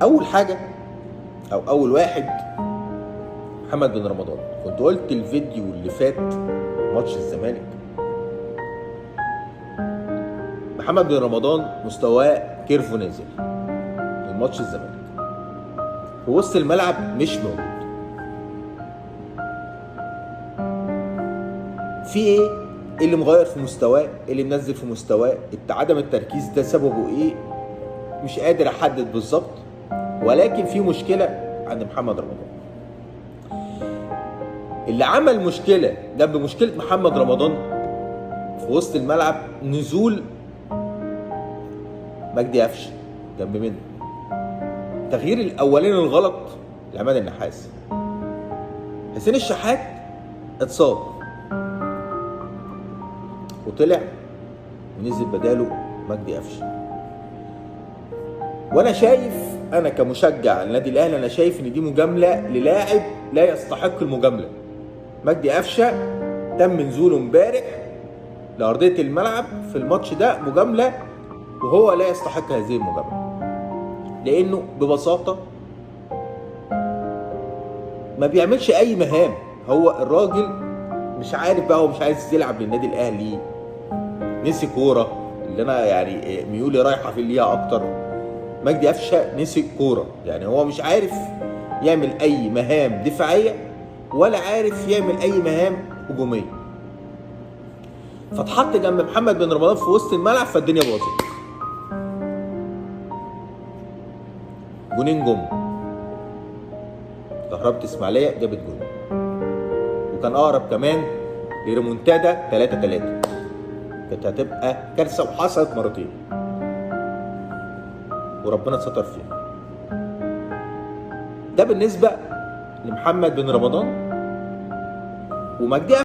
اول حاجه او اول واحد محمد بن رمضان. كنت قلت الفيديو اللي فات ماتش الزمالك، محمد بن رمضان مستواه كيرفو نازل من ماتش الزمالك، في وسط الملعب مش موجود. في ايه اللي مغير في مستواه؟ اللي منزل في مستواه؟ عدم التركيز ده سببه ايه؟ مش قادر احدد بالظبط، ولكن في مشكله عند محمد رمضان. اللي عمل مشكله جنب مشكله محمد رمضان في وسط الملعب نزول مجدي قفشه جنب منه. التغيير الاولاني الغلط لعماد النحاس. حسين الشحات اتصاب وطلع ونزل بداله مجدي قفشه. وانا شايف، انا كمشجع النادي الاهلي، انا شايف ان دي مجامله للاعب لا يستحق المجامله. مجدي قفشه تم نزوله امبارح لارضيه الملعب في الماتش ده مجامله، وهو لا يستحق هذه المجامله، لانه ببساطه ما بيعملش اي مهام. هو الراجل مش عارف بقى، هو مش عايز يلعب للنادي الاهلي، نسي كوره اللي انا يعني ميولي رايحه في ليها اكتر. مجدي قفشه نسي كوره، يعني هو مش عارف يعمل اي مهام دفاعيه ولا عارف يعمل اي مهام هجوميه، فاتحط جنب محمد بن رمضان في وسط الملعب، فالدنيا باظت. جونين جم، كهربة اسماعيليه جابت جون، وكان اقرب كمان لريمونتادا 3-3، كانت هتبقى كارثه وحصلت مرتين وربنا ستر فيها. ده بالنسبه لمحمد بن رمضان. ومجدي